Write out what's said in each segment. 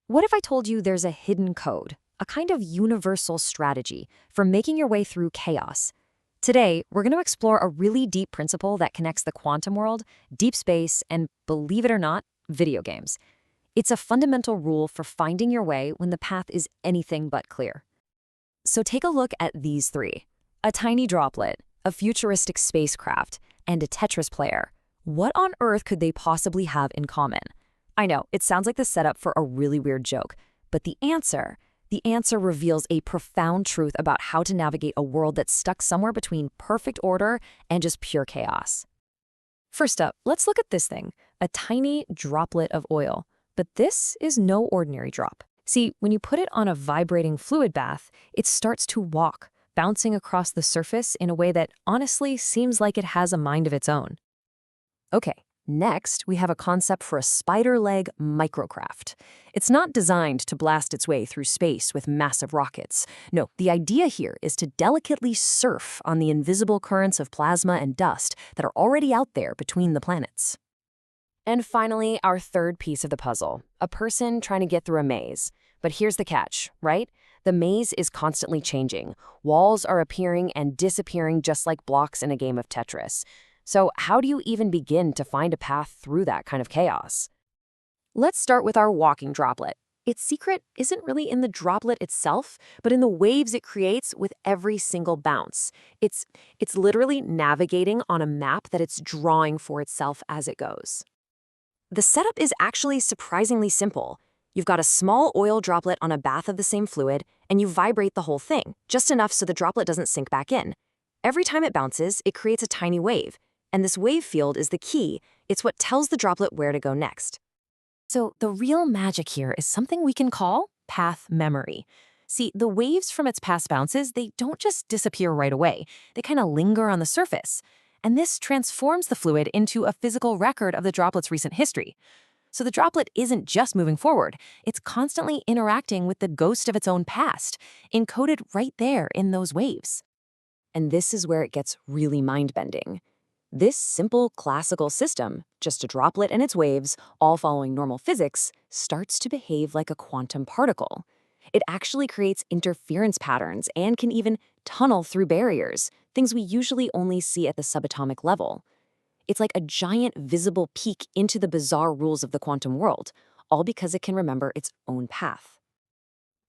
What if I told you there's a hidden code, a kind of universal strategy for making your way through chaos? Today, we're going to explore a really deep principle that connects the quantum world, deep space, and, believe it or not, video games. It's a fundamental rule for finding your way when the path is anything but clear. So take a look at these three: a tiny droplet, a futuristic spacecraft, and a Tetris player. What on earth could they possibly have in common? I know, it sounds like the setup for a really weird joke, but the answer reveals a profound truth about how to navigate a world that's stuck somewhere between perfect order and just pure chaos. First up, let's look at this thing, a tiny droplet of oil. But this is no ordinary drop. See, when you put it on a vibrating fluid bath, it starts to walk, bouncing across the surface in a way that honestly seems like it has a mind of its own. Okay, next we have a concept for a spider leg microcraft. It's not designed to blast its way through space with massive rockets. No, the idea here is to delicately surf on the invisible currents of plasma and dust that are already out there between the planets. And finally, our third piece of the puzzle, a person trying to get through a maze. But here's the catch, right? The maze is constantly changing. Walls are appearing and disappearing just like blocks in a game of Tetris. So how do you even begin to find a path through that kind of chaos? Let's start with our walking droplet. Its secret isn't really in the droplet itself, but in the waves it creates with every single bounce. It's literally navigating on a map that it's drawing for itself as it goes. The setup is actually surprisingly simple. You've got a small oil droplet on a bath of the same fluid, and you vibrate the whole thing, just enough so the droplet doesn't sink back in. Every time it bounces, it creates a tiny wave, and this wave field is the key. It's what tells the droplet where to go next. So the real magic here is something we can call path memory. See, the waves from its past bounces, they don't just disappear right away. They kind of linger on the surface. And this transforms the fluid into a physical record of the droplet's recent history. So the droplet isn't just moving forward, it's constantly interacting with the ghost of its own past, encoded right there in those waves. And this is where it gets really mind-bending. This simple classical system, just a droplet and its waves, all following normal physics, starts to behave like a quantum particle. It actually creates interference patterns and can even tunnel through barriers, things we usually only see at the subatomic level. It's like a giant visible peek into the bizarre rules of the quantum world, all because it can remember its own path.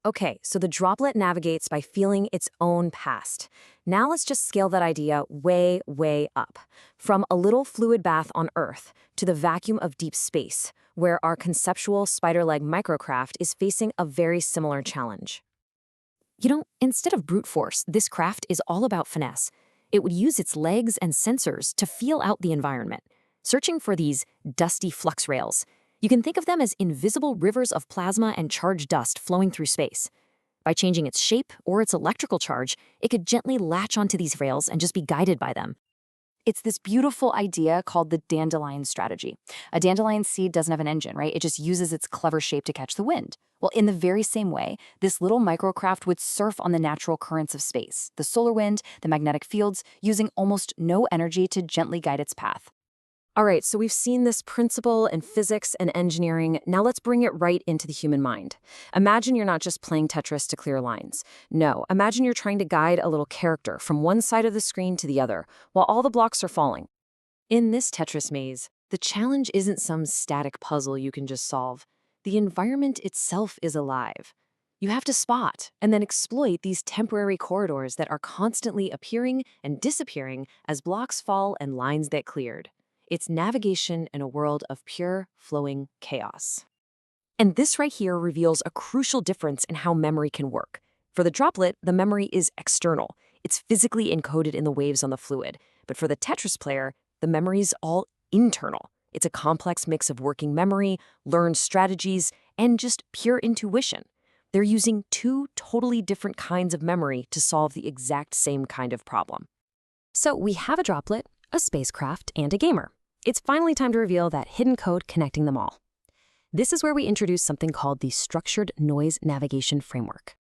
Okay, so the droplet navigates by feeling its own past. Now let's just scale that idea way, way up. From a little fluid bath on Earth to the vacuum of deep space, where our conceptual spider-leg microcraft is facing a very similar challenge. Instead of brute force, this craft is all about finesse. It would use its legs and sensors to feel out the environment, searching for these dusty flux rails. You can think of them as invisible rivers of plasma and charged dust flowing through space. By changing its shape or its electrical charge, it could gently latch onto these rails and just be guided by them. It's this beautiful idea called the dandelion strategy. A dandelion seed doesn't have an engine, right? It just uses its clever shape to catch the wind. Well, in the very same way, this little microcraft would surf on the natural currents of space, the solar wind, the magnetic fields, using almost no energy to gently guide its path. All right, so we've seen this principle in physics and engineering. Now let's bring it right into the human mind. Imagine you're not just playing Tetris to clear lines. No, imagine you're trying to guide a little character from one side of the screen to the other, while all the blocks are falling. In this Tetris maze, the challenge isn't some static puzzle you can just solve. The environment itself is alive. You have to spot and then exploit these temporary corridors that are constantly appearing and disappearing as blocks fall and lines get cleared. It's navigation in a world of pure, flowing chaos. And this right here reveals a crucial difference in how memory can work. For the droplet, the memory is external. It's physically encoded in the waves on the fluid. But for the Tetris player, the memory's all internal. It's a complex mix of working memory, learned strategies, and just pure intuition. They're using two totally different kinds of memory to solve the exact same kind of problem. So we have a droplet, a spacecraft, and a gamer. It's finally time to reveal that hidden code connecting them all. This is where we introduce something called the Structured Noise Navigation Framework.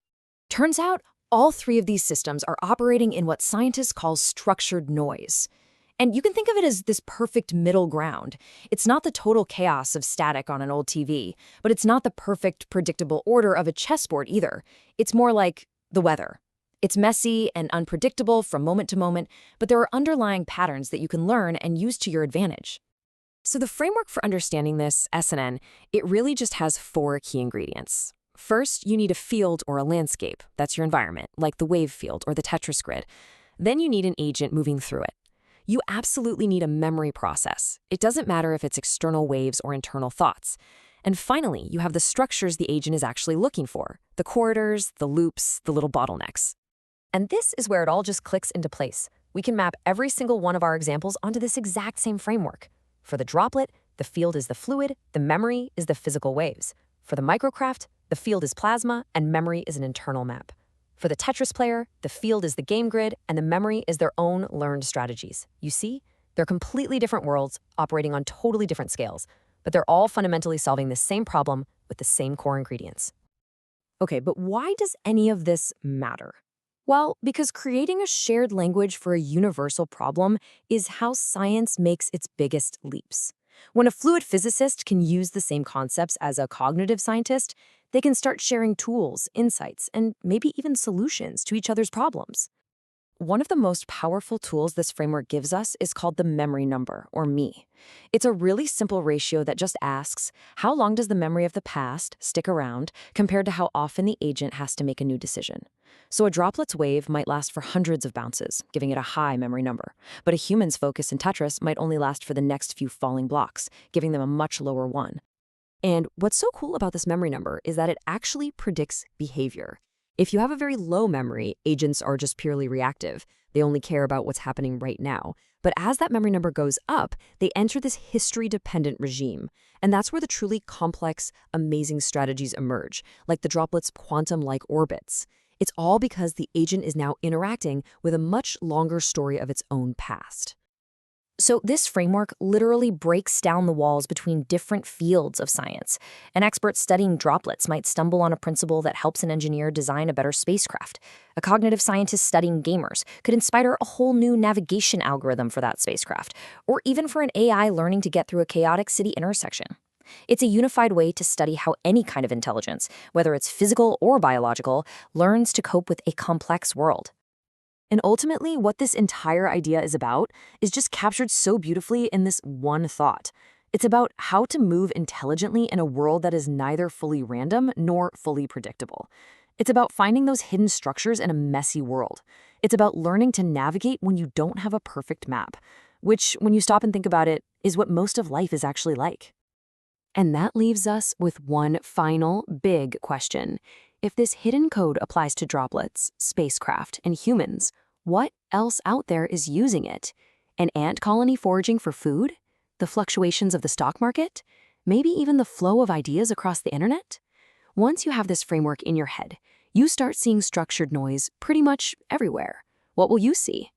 Turns out, all three of these systems are operating in what scientists call structured noise. And you can think of it as this perfect middle ground. It's not the total chaos of static on an old TV, but it's not the perfect, predictable order of a chessboard either. It's more like the weather. It's messy and unpredictable from moment to moment, but there are underlying patterns that you can learn and use to your advantage. So the framework for understanding this, SNN, it really just has 4 key ingredients. First, you need a field or a landscape. That's your environment, like the wave field or the Tetris grid. Then you need an agent moving through it. You absolutely need a memory process. It doesn't matter if it's external waves or internal thoughts. And finally, you have the structures the agent is actually looking for, the corridors, the loops, the little bottlenecks. And this is where it all just clicks into place. We can map every single one of our examples onto this exact same framework. For the droplet, the field is the fluid, the memory is the physical waves. For the microcraft, the field is plasma, and memory is an internal map. For the Tetris player, the field is the game grid, and the memory is their own learned strategies. You see, they're completely different worlds, operating on totally different scales, but they're all fundamentally solving the same problem with the same core ingredients. Okay, but why does any of this matter? Well, because creating a shared language for a universal problem is how science makes its biggest leaps. When a fluid physicist can use the same concepts as a cognitive scientist, they can start sharing tools, insights, and maybe even solutions to each other's problems. One of the most powerful tools this framework gives us is called the memory number, or ME. It's a really simple ratio that just asks, how long does the memory of the past stick around compared to how often the agent has to make a new decision? So a droplet's wave might last for hundreds of bounces, giving it a high memory number. But a human's focus in Tetris might only last for the next few falling blocks, giving them a much lower one. And what's so cool about this memory number is that it actually predicts behavior. If you have a very low memory, agents are just purely reactive. They only care about what's happening right now. But as that memory number goes up, they enter this history-dependent regime. And that's where the truly complex, amazing strategies emerge, like the droplet's quantum-like orbits. It's all because the agent is now interacting with a much longer story of its own past. So this framework literally breaks down the walls between different fields of science. An expert studying droplets might stumble on a principle that helps an engineer design a better spacecraft. A cognitive scientist studying gamers could inspire a whole new navigation algorithm for that spacecraft, or even for an AI learning to get through a chaotic city intersection. It's a unified way to study how any kind of intelligence, whether it's physical or biological, learns to cope with a complex world. And ultimately, what this entire idea is about is just captured so beautifully in this one thought. It's about how to move intelligently in a world that is neither fully random nor fully predictable. It's about finding those hidden structures in a messy world. It's about learning to navigate when you don't have a perfect map, which, when you stop and think about it, is what most of life is actually like. And that leaves us with one final big question. If this hidden code applies to droplets, spacecraft, and humans, what else out there is using it? An ant colony foraging for food? The fluctuations of the stock market? Maybe even the flow of ideas across the internet? Once you have this framework in your head, you start seeing structured noise pretty much everywhere. What will you see?